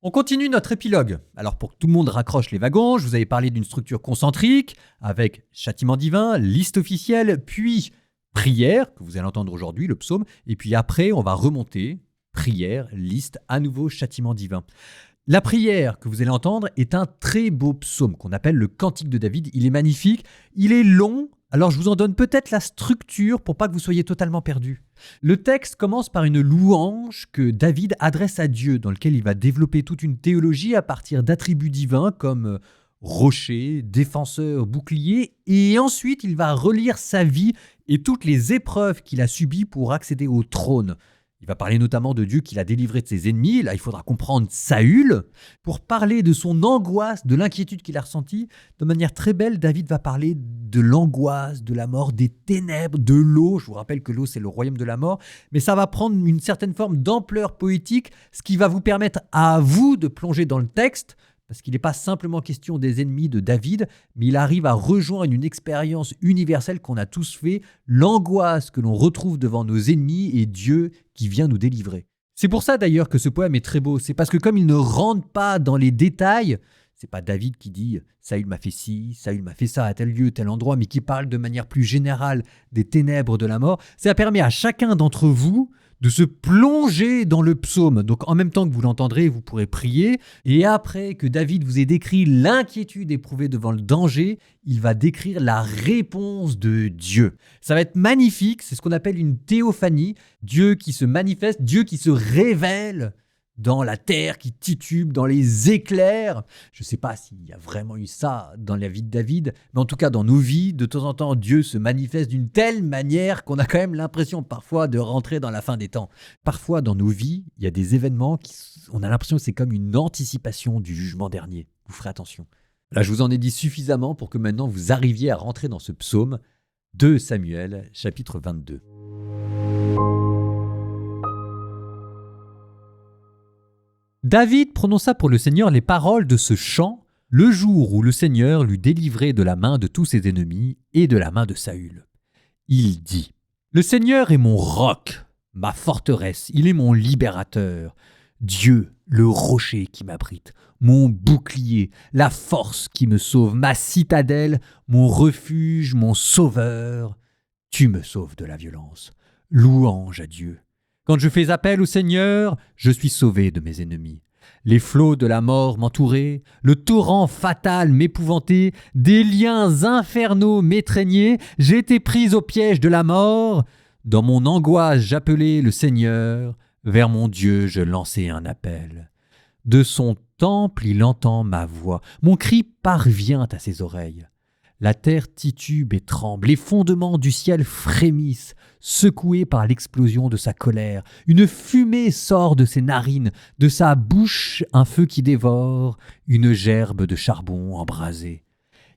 On continue notre épilogue. Alors pour que tout le monde raccroche les wagons, je vous avais parlé d'une structure concentrique avec châtiment divin, liste officielle, puis prière, que vous allez entendre aujourd'hui, le psaume, et puis après on va remonter, prière, liste, à nouveau châtiment divin. La prière que vous allez entendre est un très beau psaume qu'on appelle le Cantique de David. Il est magnifique, il est long, alors je vous en donne peut-être la structure pour pas que vous soyez totalement perdus. Le texte commence par une louange que David adresse à Dieu, dans lequel il va développer toute une théologie à partir d'attributs divins comme rocher, défenseur, bouclier, et ensuite il va relire sa vie et toutes les épreuves qu'il a subies pour accéder au trône. Il va parler notamment de Dieu qui l'a délivré de ses ennemis. Là, il faudra comprendre Saül. Pour parler de son angoisse, de l'inquiétude qu'il a ressentie, de manière très belle, David va parler de l'angoisse, de la mort, des ténèbres, de l'eau. Je vous rappelle que l'eau, c'est le royaume de la mort. Mais ça va prendre une certaine forme d'ampleur poétique, ce qui va vous permettre à vous de plonger dans le texte, parce qu'il n'est pas simplement question des ennemis de David, mais il arrive à rejoindre une expérience universelle qu'on a tous fait, l'angoisse que l'on retrouve devant nos ennemis et Dieu qui vient nous délivrer. C'est pour ça d'ailleurs que ce poème est très beau, c'est parce que comme il ne rentre pas dans les détails, c'est pas David qui dit « Saül m'a fait ci, Saül m'a fait ça à tel lieu, tel endroit », mais qui parle de manière plus générale des ténèbres de la mort. Ça permet à chacun d'entre vous de se plonger dans le psaume. Donc en même temps que vous l'entendrez, vous pourrez prier. Et après que David vous ait décrit l'inquiétude éprouvée devant le danger, il va décrire la réponse de Dieu. Ça va être magnifique, c'est ce qu'on appelle une théophanie. Dieu qui se manifeste, Dieu qui se révèle dans la terre qui titube, dans les éclairs. Je ne sais pas s'il y a vraiment eu ça dans la vie de David, mais en tout cas dans nos vies, de temps en temps, Dieu se manifeste d'une telle manière qu'on a quand même l'impression parfois de rentrer dans la fin des temps. Parfois dans nos vies, il y a des événements on a l'impression que c'est comme une anticipation du jugement dernier. Vous ferez attention. Là, je vous en ai dit suffisamment pour que maintenant vous arriviez à rentrer dans ce psaume 2 Samuel, chapitre 22. David prononça pour le Seigneur les paroles de ce chant le jour où le Seigneur l'eut délivré de la main de tous ses ennemis et de la main de Saül. Il dit : « Le Seigneur est mon roc, ma forteresse, il est mon libérateur. Dieu, le rocher qui m'abrite, mon bouclier, la force qui me sauve, ma citadelle, mon refuge, mon sauveur. Tu me sauves de la violence. Louange à Dieu. Quand je fais appel au Seigneur, je suis sauvé de mes ennemis. Les flots de la mort m'entouraient, le torrent fatal m'épouvantait, des liens infernaux m'étreignaient, j'étais pris au piège de la mort. Dans mon angoisse j'appelais le Seigneur, vers mon Dieu je lançai un appel. De son temple il entend ma voix, mon cri parvient à ses oreilles. La terre titube et tremble, les fondements du ciel frémissent, secoués par l'explosion de sa colère. Une fumée sort de ses narines, de sa bouche un feu qui dévore, une gerbe de charbon embrasée.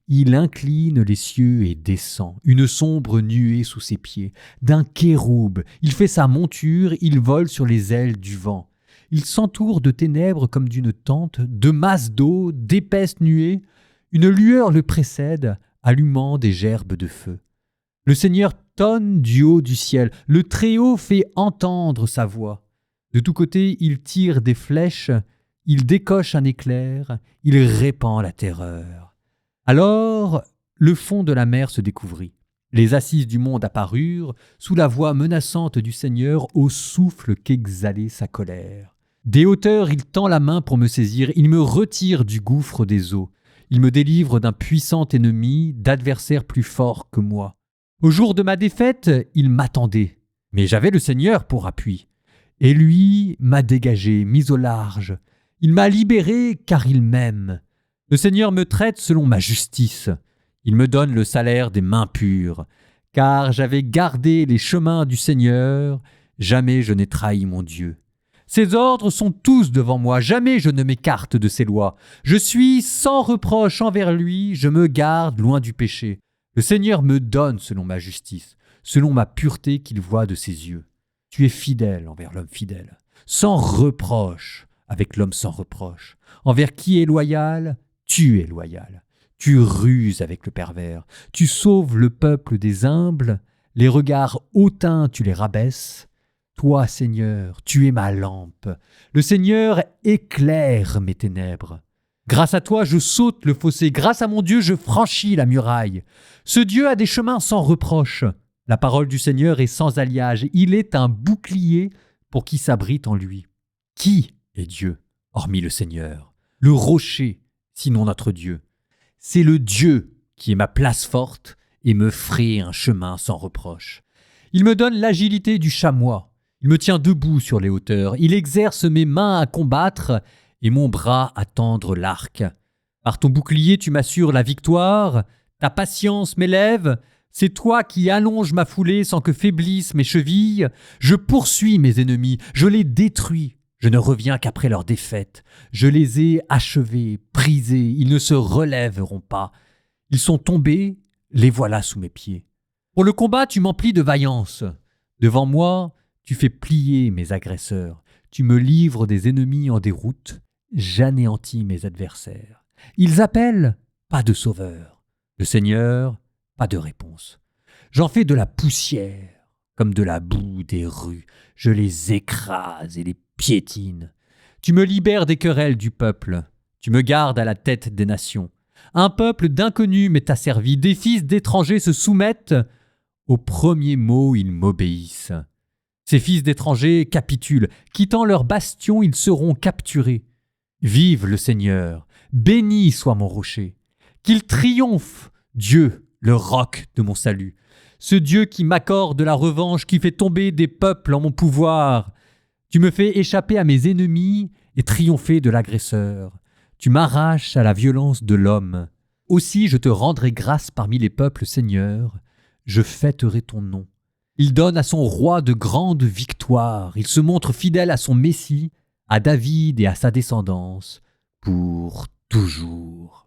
Il incline les cieux et descend, une sombre nuée sous ses pieds. D'un kéroub, il fait sa monture, il vole sur les ailes du vent. Il s'entoure de ténèbres comme d'une tente, de masses d'eau, d'épaisses nuées. Une lueur le précède, allumant des gerbes de feu. Le Seigneur tonne du haut du ciel, le Très-Haut fait entendre sa voix. De tous côtés, il tire des flèches, il décoche un éclair, il répand la terreur. Alors, le fond de la mer se découvrit. Les assises du monde apparurent, sous la voix menaçante du Seigneur, au souffle qu'exhalait sa colère. Des hauteurs, il tend la main pour me saisir, il me retire du gouffre des eaux. Il me délivre d'un puissant ennemi, d'adversaires plus forts que moi. Au jour de ma défaite, il m'attendait, mais j'avais le Seigneur pour appui. Et lui m'a dégagé, mis au large. Il m'a libéré car il m'aime. Le Seigneur me traite selon ma justice. Il me donne le salaire des mains pures. Car j'avais gardé les chemins du Seigneur, jamais je n'ai trahi mon Dieu. Ses ordres sont tous devant moi, jamais je ne m'écarte de ses lois. Je suis sans reproche envers lui, je me garde loin du péché. Le Seigneur me donne selon ma justice, selon ma pureté qu'il voit de ses yeux. Tu es fidèle envers l'homme fidèle, sans reproche avec l'homme sans reproche. Envers qui est loyal, tu es loyal. Tu ruses avec le pervers, tu sauves le peuple des humbles, les regards hautains tu les rabaisses. Toi, Seigneur, tu es ma lampe. Le Seigneur éclaire mes ténèbres. Grâce à toi, je saute le fossé. Grâce à mon Dieu, je franchis la muraille. Ce Dieu a des chemins sans reproche. La parole du Seigneur est sans alliage. Il est un bouclier pour qui s'abrite en lui. Qui est Dieu, hormis le Seigneur? Le rocher, sinon notre Dieu. C'est le Dieu qui est ma place forte et me fraye un chemin sans reproche. Il me donne l'agilité du chamois. Il me tient debout sur les hauteurs. Il exerce mes mains à combattre et mon bras à tendre l'arc. Par ton bouclier, tu m'assures la victoire. Ta patience m'élève. C'est toi qui allonges ma foulée sans que faiblissent mes chevilles. Je poursuis mes ennemis. Je les détruis. Je ne reviens qu'après leur défaite. Je les ai achevés, brisés. Ils ne se relèveront pas. Ils sont tombés. Les voilà sous mes pieds. Pour le combat, tu m'emplis de vaillance. Devant moi, tu fais plier mes agresseurs. Tu me livres des ennemis en déroute. J'anéantis mes adversaires. Ils appellent, pas de sauveur. Le Seigneur, pas de réponse. J'en fais de la poussière, comme de la boue des rues. Je les écrase et les piétine. Tu me libères des querelles du peuple. Tu me gardes à la tête des nations. Un peuple d'inconnus m'est asservi. Des fils d'étrangers se soumettent. Au premier mot, ils m'obéissent. Ces fils d'étrangers capitulent. Quittant leur bastion, ils seront capturés. Vive le Seigneur, béni soit mon rocher. Qu'il triomphe, Dieu, le roc de mon salut. Ce Dieu qui m'accorde la revanche, qui fait tomber des peuples en mon pouvoir. Tu me fais échapper à mes ennemis et triompher de l'agresseur. Tu m'arraches à la violence de l'homme. Aussi je te rendrai grâce parmi les peuples, Seigneur. Je fêterai ton nom. Il donne à son roi de grandes victoires. Il se montre fidèle à son Messie, à David et à sa descendance, pour toujours.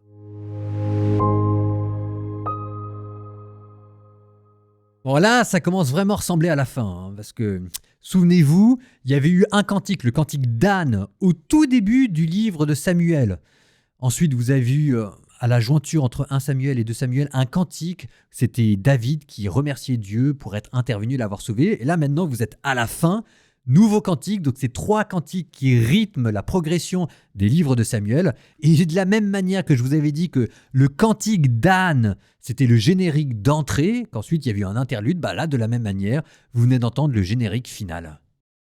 Bon là, ça commence vraiment à ressembler à la fin, parce que, souvenez-vous, il y avait eu un cantique, le cantique d'Anne, au tout début du livre de Samuel. Ensuite, vous avez eu, à la jointure entre 1 Samuel et 2 Samuel, un cantique. C'était David qui remerciait Dieu pour être intervenu et l'avoir sauvé. Et là, maintenant, vous êtes à la fin. Nouveau cantique, donc c'est 3 cantiques qui rythment la progression des livres de Samuel. Et de la même manière que je vous avais dit que le cantique d'Anne, c'était le générique d'entrée, qu'ensuite il y avait eu un interlude, bah là de la même manière, vous venez d'entendre le générique final.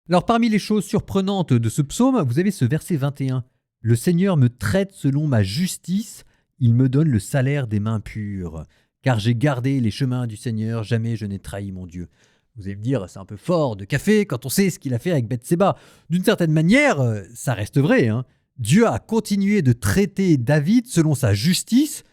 Alors parmi les choses surprenantes de ce psaume, vous avez ce verset 21. « Le Seigneur me traite selon ma justice, il me donne le salaire des mains pures. Car j'ai gardé les chemins du Seigneur, jamais je n'ai trahi mon Dieu. » Vous allez me dire, c'est un peu fort de café quand on sait ce qu'il a fait avec Bathséba. D'une certaine manière, ça reste vrai. Dieu a continué de traiter David selon sa justice,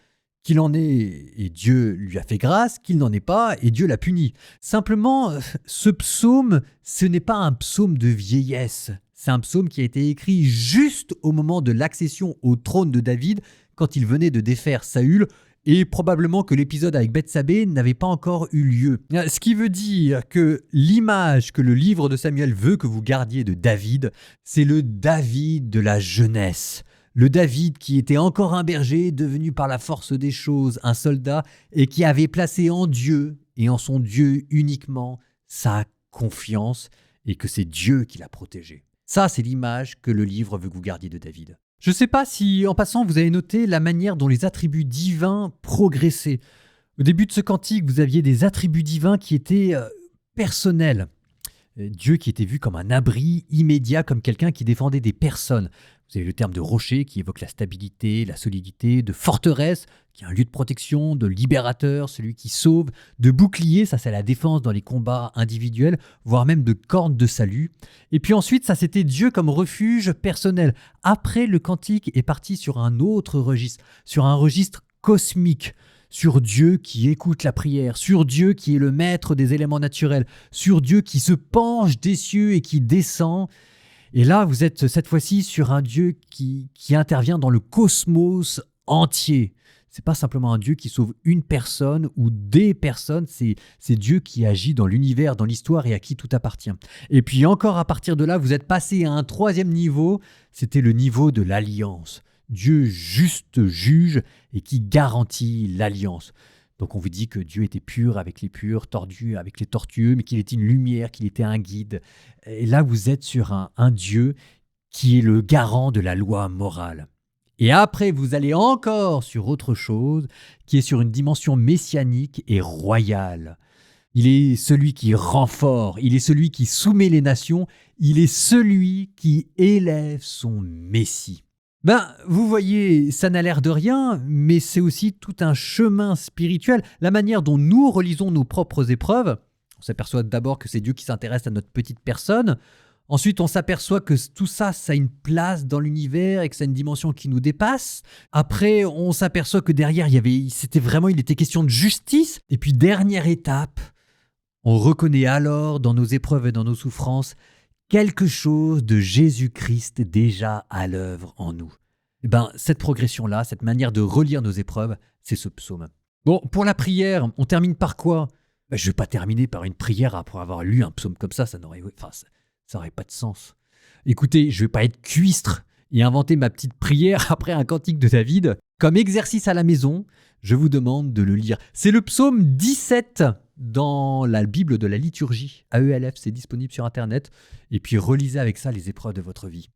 qu'il en ait et Dieu lui a fait grâce, qu'il n'en ait pas et Dieu l'a puni. Simplement, ce psaume, ce n'est pas un psaume de vieillesse. C'est un psaume qui a été écrit juste au moment de l'accession au trône de David, quand il venait de défaire Saül, et probablement que l'épisode avec Bethsabée n'avait pas encore eu lieu. Ce qui veut dire que l'image que le livre de Samuel veut que vous gardiez de David, c'est le David de la jeunesse. Le David qui était encore un berger, devenu par la force des choses un soldat, et qui avait placé en Dieu, et en son Dieu uniquement, sa confiance, et que c'est Dieu qui l'a protégé. Ça, c'est l'image que le livre veut que vous gardiez de David. Je ne sais pas si, en passant, vous avez noté la manière dont les attributs divins progressaient. Au début de ce cantique, vous aviez des attributs divins qui étaient personnels. Dieu qui était vu comme un abri immédiat, comme quelqu'un qui défendait des personnes. Vous avez le terme de rocher qui évoque la stabilité, la solidité, de forteresse, qui est un lieu de protection, de libérateur, celui qui sauve, de bouclier, ça c'est la défense dans les combats individuels, voire même de corne de salut. Et puis ensuite, ça c'était Dieu comme refuge personnel. Après, le cantique est parti sur un autre registre, sur un registre cosmique, sur Dieu qui écoute la prière, sur Dieu qui est le maître des éléments naturels, sur Dieu qui se penche des cieux et qui descend. Et là, vous êtes cette fois-ci sur un Dieu qui intervient dans le cosmos entier. C'est pas simplement un Dieu qui sauve une personne ou des personnes, c'est Dieu qui agit dans l'univers, dans l'histoire et à qui tout appartient. Et puis encore à partir de là, vous êtes passé à un 3e niveau, c'était le niveau de l'alliance. Dieu juste juge et qui garantit l'alliance. Donc on vous dit que Dieu était pur avec les purs, tordu avec les tortueux, mais qu'il était une lumière, qu'il était un guide. Et là, vous êtes sur un Dieu qui est le garant de la loi morale. Et après, vous allez encore sur autre chose, qui est sur une dimension messianique et royale. Il est celui qui rend fort, il est celui qui soumet les nations, il est celui qui élève son Messie. Vous voyez, ça n'a l'air de rien, mais c'est aussi tout un chemin spirituel. La manière dont nous relisons nos propres épreuves, on s'aperçoit d'abord que c'est Dieu qui s'intéresse à notre petite personne. Ensuite, on s'aperçoit que tout ça, ça a une place dans l'univers et que ça a une dimension qui nous dépasse. Après, on s'aperçoit que derrière, il était question de justice. Et puis, dernière étape, on reconnaît alors dans nos épreuves et dans nos souffrances quelque chose de Jésus-Christ déjà à l'œuvre en nous. Cette progression-là, cette manière de relire nos épreuves, c'est ce psaume. Bon, pour la prière, on termine par quoi ? Je ne vais pas terminer par une prière après avoir lu un psaume comme ça n'aurait pas de sens. Écoutez, je ne vais pas être cuistre et inventer ma petite prière après un cantique de David. Comme exercice à la maison, je vous demande de le lire. C'est le psaume 17 dans la Bible de la liturgie. AELF, c'est disponible sur Internet. Et puis relisez avec ça les épreuves de votre vie.